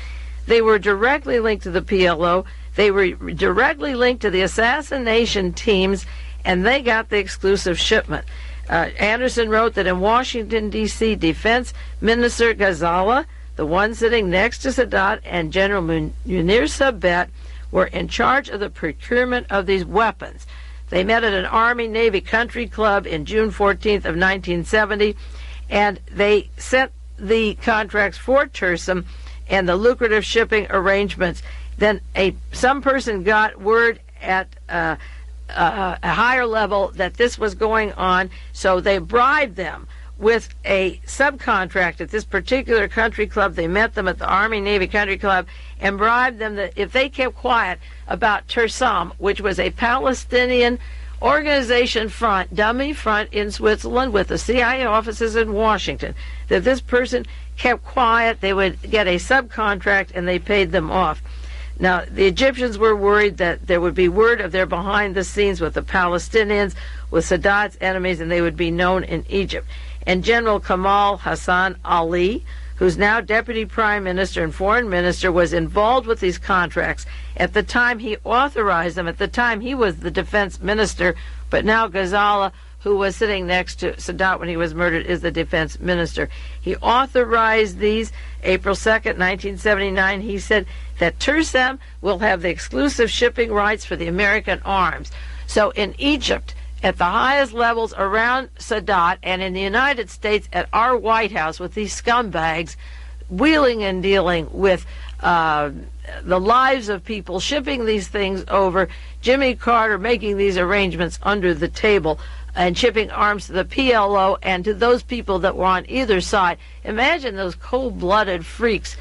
B: They were directly linked to the PLO. They were directly linked to the assassination teams, and they got the exclusive shipment. Anderson wrote that in Washington, D.C., Defense Minister Ghazala, the one sitting next to Sadat, and General Munir Sabet were in charge of the procurement of these weapons. They met at an Army-Navy country club in June 14th of 1970, and they sent the contracts for TERSAM and the lucrative shipping arrangements. Then some person got word at a higher level that this was going on, so they bribed them with a subcontract at this particular country club. They met them at the Army-Navy country club and bribed them that if they kept quiet about TERSAM, which was a Palestinian organization front, dummy front in Switzerland with the CIA offices in Washington, that this person kept quiet. They would get a subcontract and they paid them off. Now, the Egyptians were worried that there would be word of their behind the scenes with the Palestinians, with Sadat's enemies, and they would be known in Egypt. And General Kamal Hassan Ali, who's now Deputy Prime Minister and Foreign Minister, was involved with these contracts. At the time he authorized them, at the time he was the defense minister, but now Ghazala, who was sitting next to Sadat when he was murdered, is the defense minister. He authorized these April 2nd, 1979. He said that TERSAM will have the exclusive shipping rights for the American arms. So in Egypt, at the highest levels around Sadat, and in the United States at our White House with these scumbags wheeling and dealing with the lives of people, shipping these things over, Jimmy Carter making these arrangements under the table and shipping arms to the PLO and to those people that were on either side. Imagine those cold-blooded freaks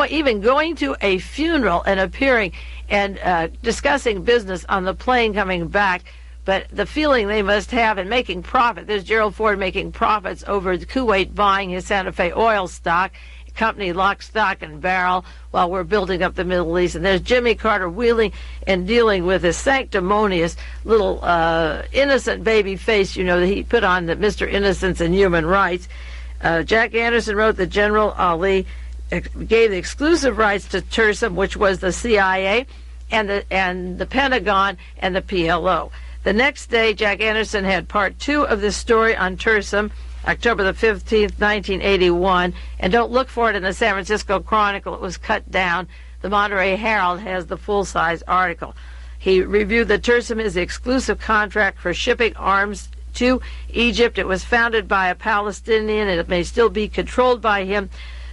B: even going to a funeral and appearing and discussing business on the plane coming back. But the feeling they must have in making profit. There's Gerald Ford making profits over Kuwait buying his Santa Fe oil stock, company lock, stock, and barrel, while we're building up the Middle East. And there's Jimmy Carter wheeling and dealing with his sanctimonious little innocent baby face, that he put on, the Mr. Innocence and Human Rights. Jack Anderson wrote that General Ali gave the exclusive rights to TERSAM, which was the CIA, and the Pentagon and the PLO. The next day, Jack Anderson had part 2 of this story on TERSAM, October the 15th, 1981, and don't look for it in the San Francisco Chronicle. It was cut down. The Monterey Herald has the full-size article. He reviewed that TERSAM is the exclusive contract for shipping arms to Egypt. It was founded by a Palestinian, and it may still be controlled by him.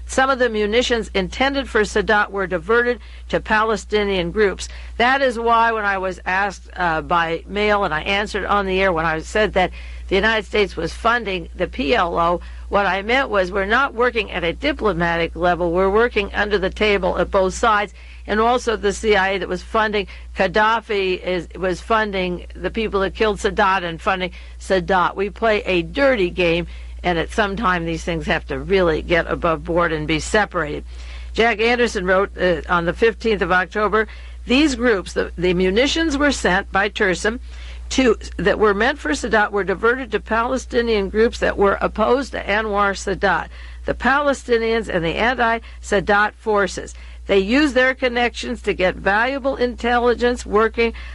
B: Some of the munitions intended for Sadat were diverted to Palestinian groups. That is why when I was asked by mail, and I answered on the air when I said that the United States was funding the PLO, what I meant was we're not working at a diplomatic level. We're working under the table at both sides. And also the CIA that was funding Gaddafi was funding the people that killed Sadat and funding Sadat. We play a dirty game, and at some time these things have to really get above board and be separated. Jack Anderson wrote on the 15th of October, these groups, the munitions were sent by TERSAM that were meant for Sadat were diverted to Palestinian groups that were opposed to Anwar Sadat, the Palestinians and the anti-Sadat forces. They used their connections to get valuable intelligence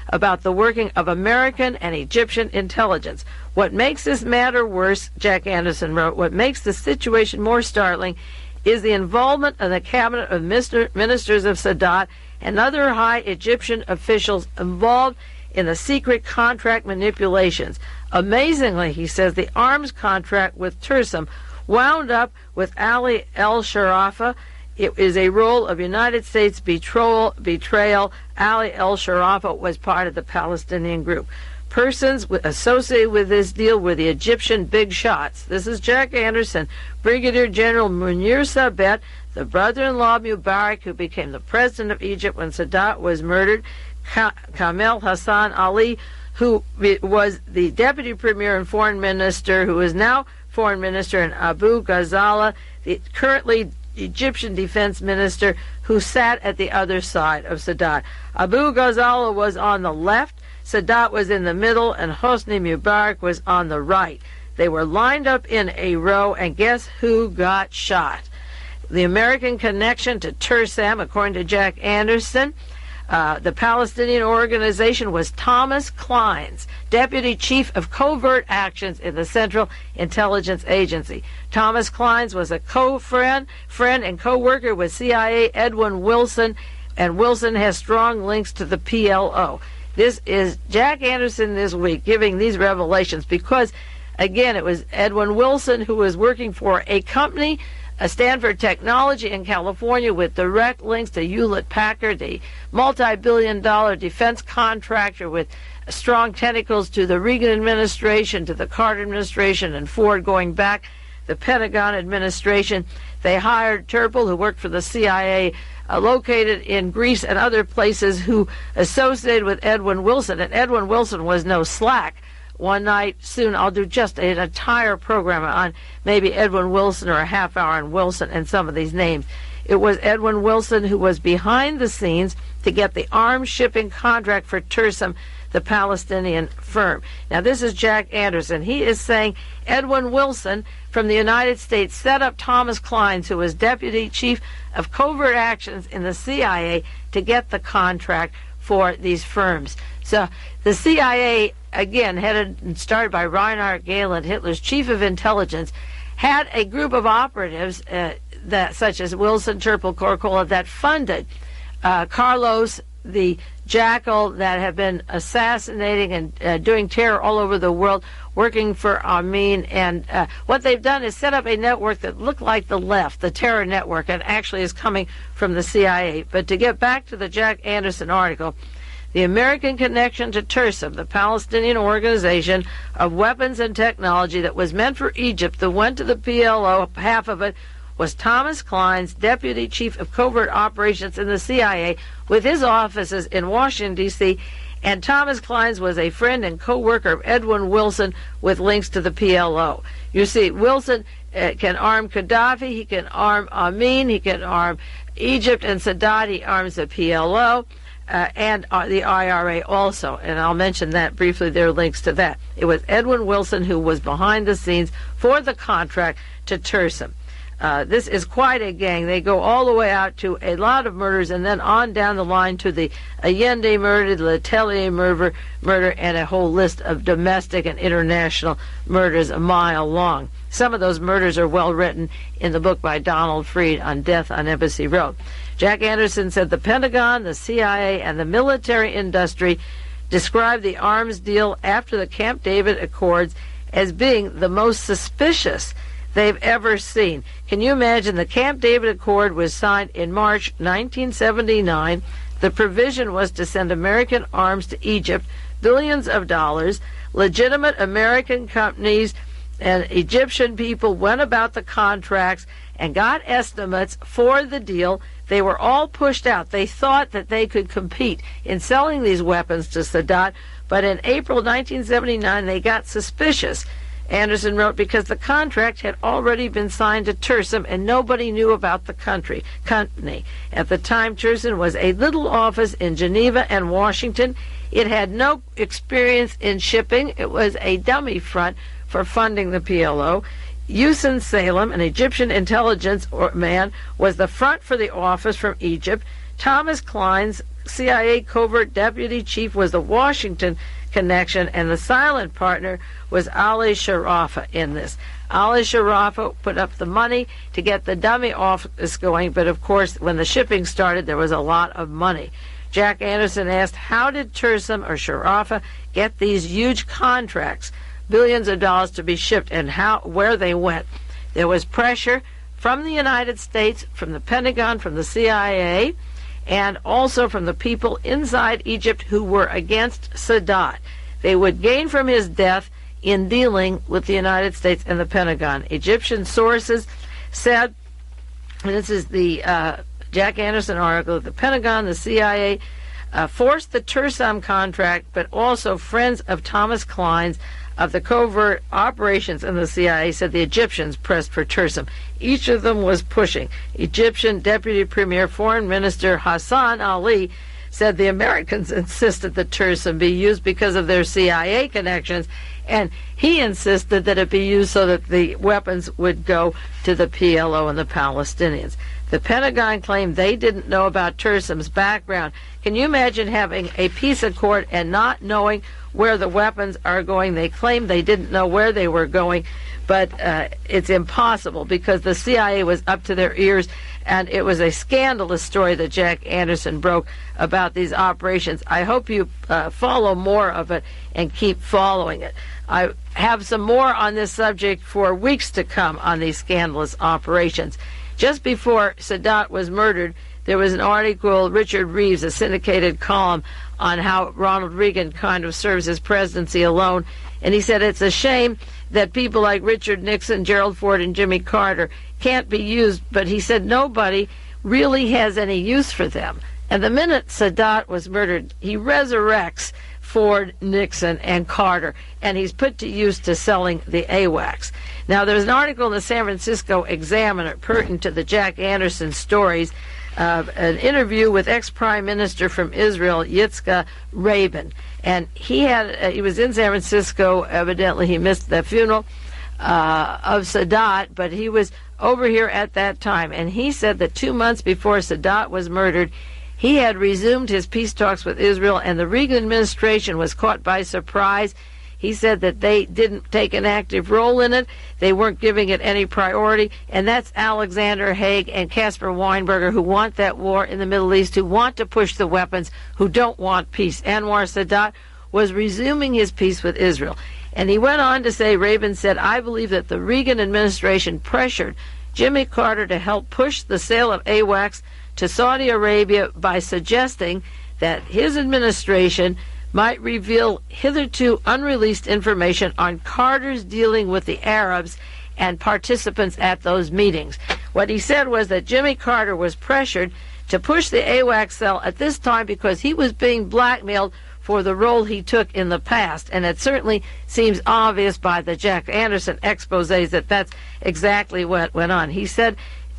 B: about the working of American and Egyptian intelligence. What makes this matter worse, Jack Anderson wrote, what makes the situation more startling is the involvement of the cabinet of ministers of Sadat and other high Egyptian officials involved in the secret contract manipulations. Amazingly, he says, the arms contract with TERSAM wound up with Ali El-Sharafa. It is a role of United States betrayal. Ali El-Sharafa was part of the Palestinian group. Persons associated with this deal were the Egyptian big shots. This is Jack Anderson, Brigadier General Munir Sabet, the brother-in-law of Mubarak, who became the president of Egypt when Sadat was murdered, Kamal Hassan Ali, who was the deputy premier and foreign minister, who is now foreign minister, and Abu Ghazala, the currently Egyptian defense minister, who sat at the other side of Sadat. Abu Ghazala was on the left, Sadat was in the middle, and Hosni Mubarak was on the right. They were lined up in a row, and guess who got shot? The American connection to TERSAM, according to Jack Anderson, the Palestinian organization was Thomas Cline's deputy chief of covert actions in the Central Intelligence Agency. Thomas Cline's was a friend and co-worker with CIA Edwin Wilson, and Wilson has strong links to the PLO. This is Jack Anderson this week giving these revelations because, again, it was Edwin Wilson who was working for a company, a Stanford Technology in California, with direct links to Hewlett-Packard, the multi-billion-dollar defense contractor with strong tentacles to the Reagan administration, to the Carter administration, and Ford going back, the Pentagon administration. They hired Terpil, who worked for the CIA located in Greece and other places who associated with Edwin Wilson. And Edwin Wilson was no slack. One night soon I'll do just an entire program on maybe Edwin Wilson, or a half hour on Wilson and some of these names. It was Edwin Wilson who was behind the scenes to get the arms shipping contract for TERSAM, the Palestinian firm. Now, this is Jack Anderson. He is saying Edwin Wilson from the United States set up Thomas Cline, who was deputy chief of covert actions in the CIA, to get the contract for these firms. So the CIA, again, headed and started by Reinhard Gehlen, Hitler's chief of intelligence, had a group of operatives, such as Wilson, Terpil, Corcola, that funded Carlos, the jackal that have been assassinating and doing terror all over the world, working for Amin. And what they've done is set up a network that looked like the left, the terror network, and actually is coming from the CIA. But to get back to the Jack Anderson article, the American connection to TERSAM, the Palestinian organization of weapons and technology that was meant for Egypt, that went to the PLO, half of it, was Thomas Cline's deputy chief of covert operations in the CIA, with his offices in Washington, D.C., and Thomas Cline's was a friend and co-worker of Edwin Wilson with links to the PLO. You see, Wilson can arm Gaddafi, he can arm Amin, he can arm Egypt, and Sadat, he arms the PLO, and the IRA also, and I'll mention that briefly. There are links to that. It was Edwin Wilson who was behind the scenes for the contract to TERSAM. This is quite a gang. They go all the way out to a lot of murders, and then on down the line to the Allende murder, the Letelier murder, and a whole list of domestic and international murders a mile long. Some of those murders are well written in the book by Donald Freed on Death on Embassy Road. Jack Anderson said the Pentagon, the CIA, and the military industry described the arms deal after the Camp David Accords as being the most suspicious they've ever seen. Can you imagine? The Camp David Accord was signed in March 1979. The provision was to send American arms to Egypt, billions of dollars. Legitimate American companies and Egyptian people went about the contracts and got estimates for the deal. They were all pushed out. They thought that they could compete in selling these weapons to Sadat, but in April 1979 they got suspicious, Anderson wrote, because the contract had already been signed to TERSAM and nobody knew about the company. At the time, TERSAM was a little office in Geneva and Washington. It had no experience in shipping. It was a dummy front for funding the PLO. Hussein Salem, an Egyptian intelligence man, was the front for the office from Egypt. Thomas Cline's CIA covert deputy chief was the Washington connection, and the silent partner was Ali Sharafa in this. Ali Sharafa put up the money to get the dummy office going, but of course when the shipping started there was a lot of money. Jack Anderson asked, how did TERSAM or Sharafa get these huge contracts, billions of dollars to be shipped, and where they went? There was pressure from the United States, from the Pentagon, from the CIA, and also from the people inside Egypt who were against Sadat. They would gain from his death in dealing with the United States and the Pentagon. Egyptian sources said, and this is the Jack Anderson article, the Pentagon, the CIA, forced the TERSAM contract, but also friends of Thomas Cline's of the covert operations in the CIA said the Egyptians pressed for TERSAM. Each of them was pushing. Egyptian Deputy Premier Foreign Minister Hassan Ali said the Americans insisted that TERSAM be used because of their CIA connections, and he insisted that it be used so that the weapons would go to the PLO and the Palestinians. The Pentagon claimed they didn't know about TERSAM's background. Can you imagine having a peace accord and not knowing where the weapons are going? They claimed they didn't know where they were going, but it's impossible because the CIA was up to their ears, and it was a scandalous story that Jack Anderson broke about these operations. I hope you follow more of it and keep following it. I have some more on this subject for weeks to come on these scandalous operations. Just before Sadat was murdered, there was an article, Richard Reeves, a syndicated column, on how Ronald Reagan kind of serves his presidency alone. And he said it's a shame that people like Richard Nixon, Gerald Ford, and Jimmy Carter can't be used. But he said nobody really has any use for them. And the minute Sadat was murdered, he resurrects Ford, Nixon, and Carter, and he's put to use to selling the AWACS. Now, there's an article in the San Francisco Examiner pertinent to the Jack Anderson stories, an interview with ex-Prime Minister from Israel, Yitzhak Rabin. And he was in San Francisco. Evidently, he missed the funeral of Sadat, but he was over here at that time. And he said that 2 months before Sadat was murdered, he had resumed his peace talks with Israel, and the Reagan administration was caught by surprise. He said that they didn't take an active role in it. They weren't giving it any priority. And that's Alexander Haig and Caspar Weinberger, who want that war in the Middle East, who want to push the weapons, who don't want peace. Anwar Sadat was resuming his peace with Israel. And he went on to say, Rabin said, I believe that the Reagan administration pressured Jimmy Carter to help push the sale of AWACS to Saudi Arabia by suggesting that his administration might reveal hitherto unreleased information on Carter's dealing with the Arabs and participants at those meetings. What he said was that Jimmy Carter was pressured to push the AWACS sale at this time because he was being blackmailed for the role he took in the past. And it certainly seems obvious by the Jack Anderson exposés that that's exactly what went on. He said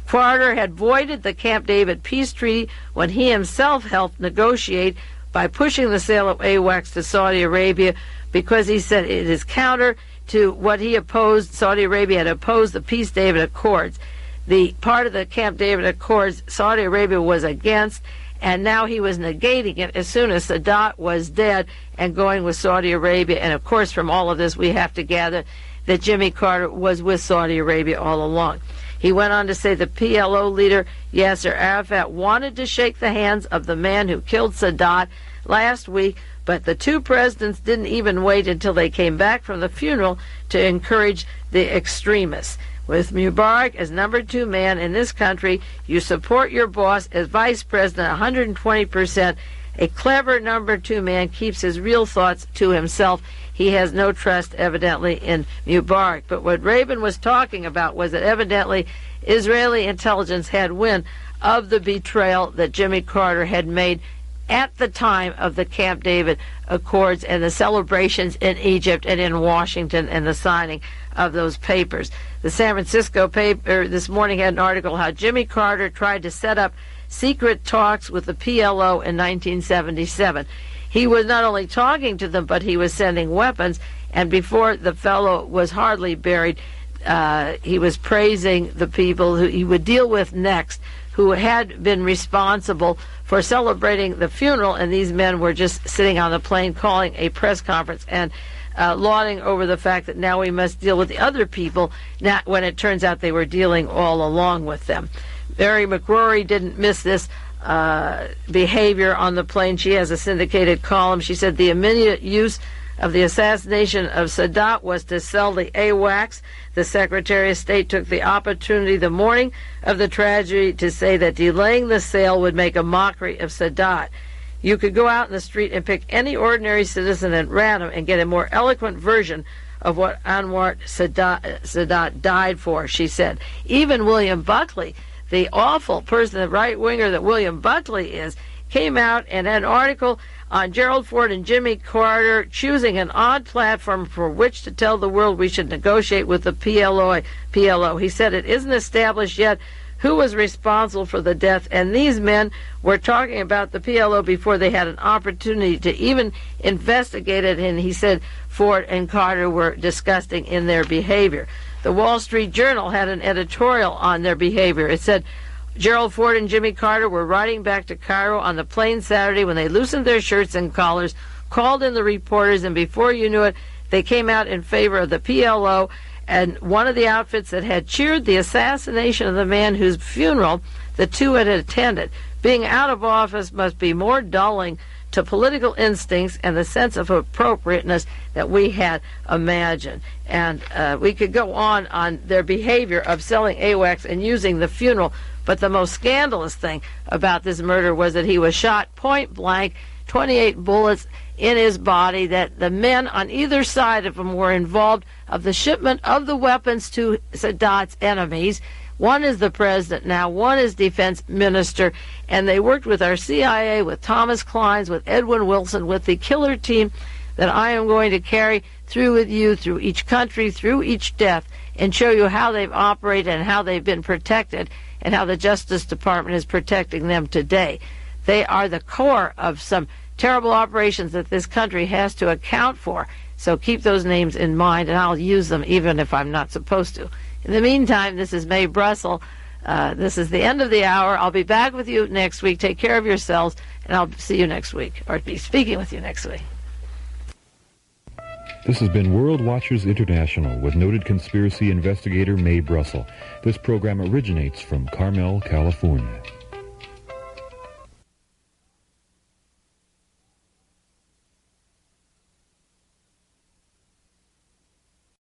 B: Carter had voided the Camp David peace treaty when he himself helped negotiate by pushing the sale of AWACS to Saudi Arabia, because he said it is counter to what he opposed. Saudi Arabia had opposed the Peace David Accords. The part of the Camp David Accords Saudi Arabia was against, and now he was negating it as soon as Sadat was dead and going with Saudi Arabia. And of course, from all of this, we have to gather that Jimmy Carter was with Saudi Arabia all along. He went on to say the PLO leader, Yasser Arafat, wanted to shake the hands of the man who killed Sadat last week, but the two presidents didn't even wait until they came back from the funeral to encourage the extremists. With Mubarak as number 2 man in this country, you support your boss as vice president 120%. A clever number 2 man keeps his real thoughts to himself. He has no trust, evidently, in Mubarak. But what Rabin was talking about was that evidently Israeli intelligence had wind of the betrayal that Jimmy Carter had made at the time of the Camp David Accords and the celebrations in Egypt and in Washington and the signing of those papers. The San Francisco paper this morning had an article how Jimmy Carter tried to set up secret talks with the PLO in 1977. He was not only talking to them, but he was sending weapons, and before the fellow was hardly buried, he was praising the people who he would deal with next, who had been responsible for celebrating the funeral, and these men were just sitting on the plane calling a press conference and lauding over the fact that now we must deal with the other people, not when it turns out they were dealing all along with them. Mary McRory didn't miss this behavior on the plane. She has a syndicated column. She said the immediate use of the assassination of Sadat was to sell the AWACS. The Secretary of State took the opportunity the morning of the tragedy to say that delaying the sale would make a mockery of Sadat. You could go out in the street and pick any ordinary citizen at random and get a more eloquent version of what Anwar Sadat died for, she said. Even William Buckley, the awful person, the right-winger that William Buckley is, came out and had an article on Gerald Ford and Jimmy Carter choosing an odd platform for which to tell the world we should negotiate with the PLO. He said it isn't established yet who was responsible for the death, and these men were talking about the PLO before they had an opportunity to even investigate it, and he said Ford and Carter were disgusting in their behavior. The Wall Street Journal had an editorial on their behavior. It said, Gerald Ford and Jimmy Carter were riding back to Cairo on the plane Saturday when they loosened their shirts and collars, called in the reporters, and before you knew it, they came out in favor of the PLO, and one of the outfits that had cheered the assassination of the man whose funeral the two had attended. Being out of office must be more dulling to political instincts and the sense of appropriateness that we had imagined. And we could go on their behavior of selling AWACS and using the funeral, but the most scandalous thing about this murder was that he was shot point blank, 28 bullets in his body, that the men on either side of him were involved of the shipment of the weapons to Sadat's enemies, One is the president now, one is defense minister, and they worked with our CIA, with Thomas Cline, with Edwin Wilson, with the killer team that I am going to carry through with you, through each country, through each death, and show you how they've operated and how they've been protected and how the Justice Department is protecting them today. They are the core of some terrible operations that this country has to account for. So keep those names in mind, and I'll use them even if I'm not supposed to. In the meantime, this is Mae Brussell. This is the end of the hour. I'll be back with you next week. Take care of yourselves, and I'll see you next week, or be speaking with you next week.
A: This has been World Watchers International with noted conspiracy investigator Mae Brussell. This program originates from Carmel, California.